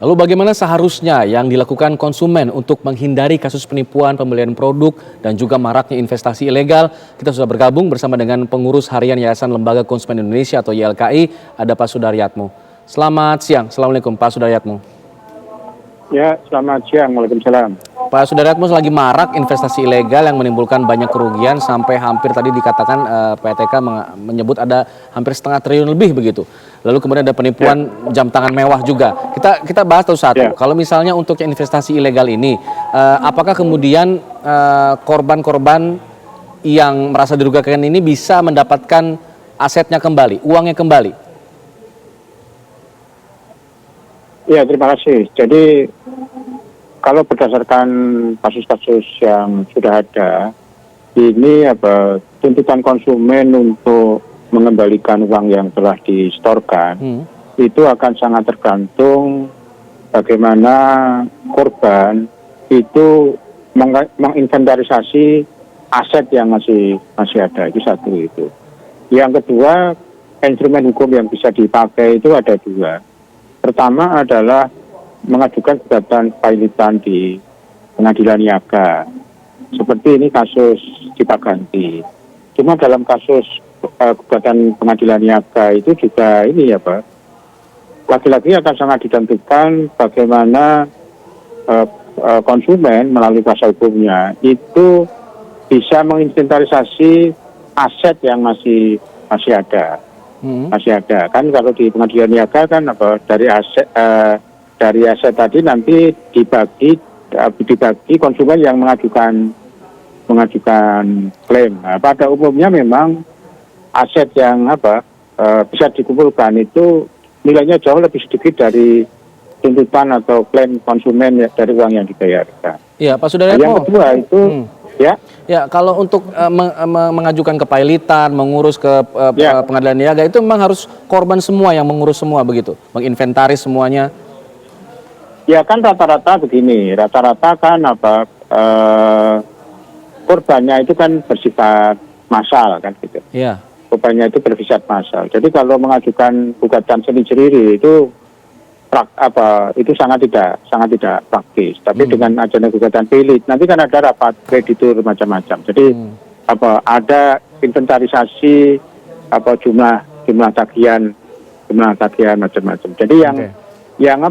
Lalu bagaimana seharusnya yang dilakukan konsumen untuk menghindari kasus penipuan pembelian produk dan juga maraknya investasi ilegal? Kita sudah bergabung bersama dengan pengurus harian Yayasan Lembaga Konsumen Indonesia atau YLKI, ada Pak Sudaryatmo. Selamat siang, Assalamualaikum Pak Sudaryatmo. Ya, selamat siang, Waalaikumsalam. Pak Sudaryatmo, lagi marak investasi ilegal yang menimbulkan banyak kerugian sampai hampir tadi dikatakan PTK menyebut ada hampir setengah triliun lebih begitu. Lalu kemudian ada penipuan jam tangan mewah juga. Kita bahas satu-satu. Kalau misalnya untuk investasi ilegal ini, apakah kemudian korban-korban yang merasa dirugikan ini bisa mendapatkan asetnya kembali, uangnya kembali? Ya, terima kasih. Jadi kalau berdasarkan kasus-kasus yang sudah ada, ini tuntutan konsumen untuk mengembalikan uang yang telah disetorkan itu akan sangat tergantung bagaimana korban itu menginventarisasi aset yang masih ada. Itu satu itu. Yang kedua, instrumen hukum yang bisa dipakai itu ada dua. Pertama adalah mengajukan gugatan kepailitan di pengadilan niaga. Seperti ini kasus Cipaganti. Cuma dalam kasus gugatan pengadilan niaga itu juga ini lagi-lagi akan sangat ditentukan bagaimana konsumen melalui kuasa hukumnya itu bisa menginventarisasi aset yang masih ada. Masih ada kan, kalau di pengadilan niaga kan dari aset tadi nanti dibagi konsumen yang mengajukan klaim. Nah, pada umumnya memang aset yang bisa dikumpulkan itu nilainya jauh lebih sedikit dari tuntutan atau klaim konsumen dari uang yang dibayarkan. Iya, Pak Sudaryatmo. Yang kedua itu Ya, kalau untuk mengajukan kepailitan, mengurus ke pengadilan niaga itu memang harus korban semua yang mengurus semua begitu, menginventaris semuanya. Ya kan rata-rata begini, rata-rata kan korbannya itu kan bersifat massal kan gitu. Iya. Korbannya itu bersifat massal. Jadi kalau mengajukan gugatan sendiri itu itu sangat tidak praktis. Tapi dengan adanya gugatan pilit, nanti kan ada rapat kreditur macam-macam. Jadi ada inventarisasi jumlah tagihan macam-macam. Jadi yang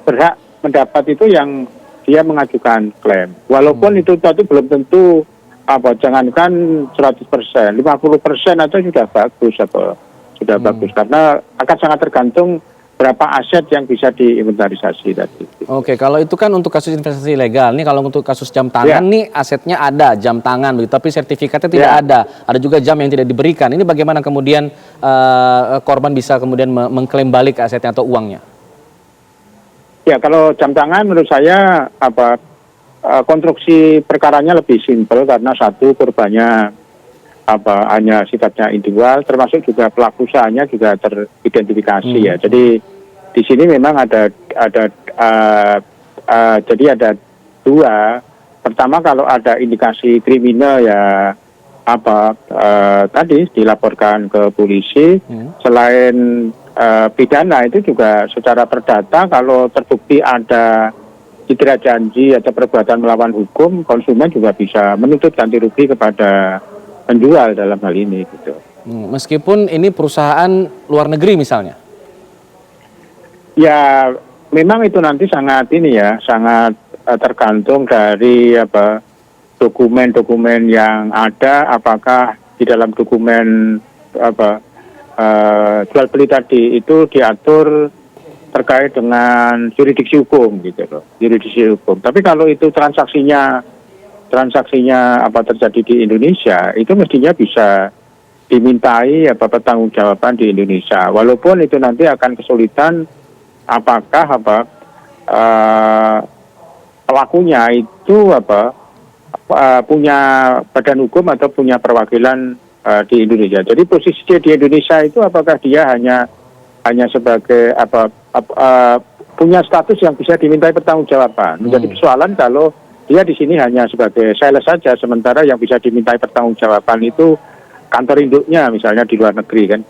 berhak mendapat itu yang dia mengajukan klaim. Walaupun itu tadi belum tentu jangankan 100%, 50% atau sudah bagus bagus, karena akan sangat tergantung berapa aset yang bisa diinventarisasi tadi. Oke, kalau itu kan untuk kasus investasi ilegal. Nih kalau untuk kasus jam tangan nih asetnya ada jam tangan begitu, tapi sertifikatnya tidak ada. Ada juga jam yang tidak diberikan. Ini bagaimana kemudian korban bisa kemudian mengklaim balik asetnya atau uangnya? Ya, kalau jam tangan menurut saya konstruksi perkaranya lebih simpel karena satu, korbannya hanya sifatnya individual, termasuk juga pelaku usahanya juga teridentifikasi ya. Jadi di sini memang ada dua. Pertama, kalau ada indikasi kriminal ya tadi dilaporkan ke polisi. Selain pidana itu juga secara perdata kalau terbukti ada citra janji atau perbuatan melawan hukum, konsumen juga bisa menuntut ganti rugi kepada penjual dalam hal ini gitu. Meskipun ini perusahaan luar negeri misalnya? Ya, memang itu nanti sangat tergantung dari dokumen-dokumen yang ada, apakah di dalam dokumen jual beli tadi itu diatur terkait dengan jurisdiksi hukum gitu loh, jurisdiksi hukum. Tapi kalau itu transaksinya terjadi di Indonesia, itu mestinya bisa dimintai pertanggungjawaban di Indonesia. Walaupun itu nanti akan kesulitan apakah pelakunya itu punya badan hukum atau punya perwakilan di Indonesia. Jadi posisinya di Indonesia itu apakah dia hanya sebagai punya status yang bisa dimintai pertanggungjawaban. Menjadi persoalan kalau dia di sini hanya sebagai sales saja, sementara yang bisa dimintai pertanggungjawaban itu kantor induknya misalnya di luar negeri kan.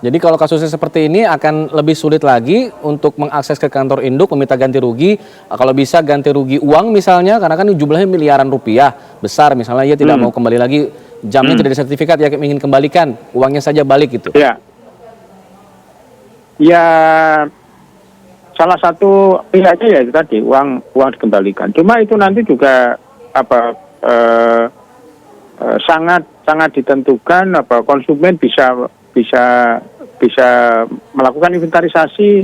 Jadi kalau kasusnya seperti ini akan lebih sulit lagi untuk mengakses ke kantor induk meminta ganti rugi. Kalau bisa ganti rugi uang misalnya, karena kan jumlahnya miliaran rupiah besar, misalnya ia tidak mau kembali lagi, jamnya tidak ada sertifikat, ya ingin kembalikan uangnya saja balik gitu. Ya, ya salah satu pihaknya ya itu tadi uang dikembalikan. Cuma itu nanti juga sangat ditentukan konsumen bisa melakukan inventarisasi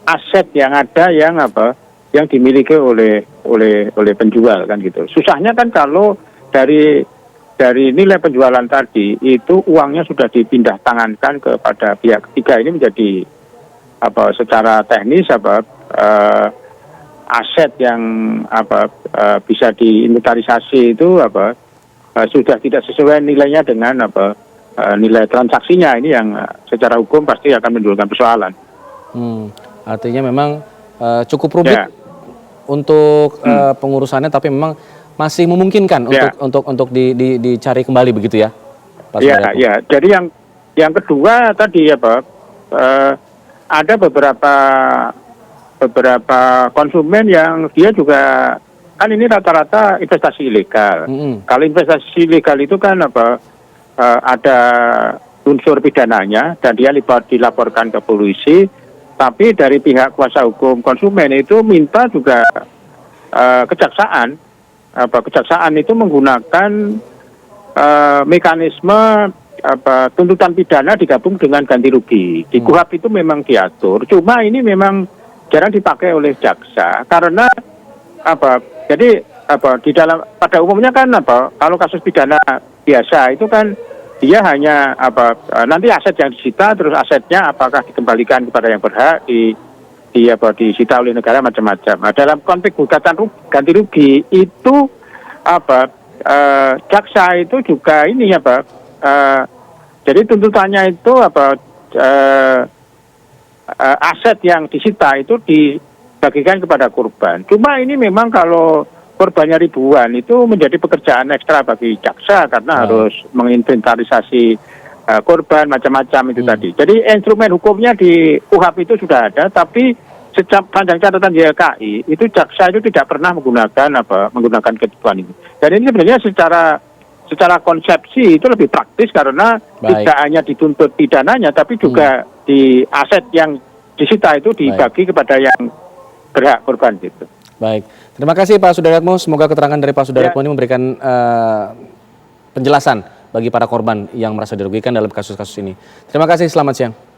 aset yang ada yang dimiliki oleh penjual kan gitu. Susahnya kan kalau dari nilai penjualan tadi itu uangnya sudah dipindah tangankan kepada pihak ketiga, ini menjadi secara teknis aset yang bisa diinventarisasi itu sudah tidak sesuai nilainya dengan nilai transaksinya, ini yang secara hukum pasti akan menimbulkan persoalan. Artinya memang cukup rumit untuk pengurusannya, tapi memang masih memungkinkan untuk dicari kembali begitu ya, Pak Sudaryatmo? Ya. Jadi yang kedua tadi ada beberapa konsumen yang dia juga kan ini rata-rata investasi ilegal. Kalau investasi ilegal itu kan ada unsur pidananya dan dia dilaporkan ke polisi, tapi dari pihak kuasa hukum konsumen itu minta juga kejaksaan itu menggunakan mekanisme tuntutan pidana digabung dengan ganti rugi. Di KUHP itu memang diatur, cuma ini memang jarang dipakai oleh jaksa karena jadi di dalam pada umumnya kan kalau kasus pidana biasa itu kan dia hanya nanti aset yang disita, terus asetnya apakah dikembalikan kepada yang berhak, disita oleh negara macam-macam. Nah, dalam konteks gugatan ganti rugi itu jaksa itu juga ini jadi tuntutannya itu aset yang disita itu dibagikan kepada korban. Cuma ini memang kalau korbannya ribuan itu menjadi pekerjaan ekstra bagi jaksa karena harus menginventarisasi korban macam-macam itu tadi. Jadi instrumen hukumnya di KUHP itu sudah ada, tapi sepanjang catatan YLKI itu jaksa itu tidak pernah menggunakan ketentuan ini. Dan ini sebenarnya secara konsepsi itu lebih praktis karena tidak hanya dituntut pidananya, tapi juga di aset yang disita itu dibagi kepada yang berhak korban gitu. Baik, terima kasih Pak Sudaryatmo. Semoga keterangan dari Pak Sudaryatmo ini memberikan penjelasan bagi para korban yang merasa dirugikan dalam kasus-kasus ini. Terima kasih, selamat siang.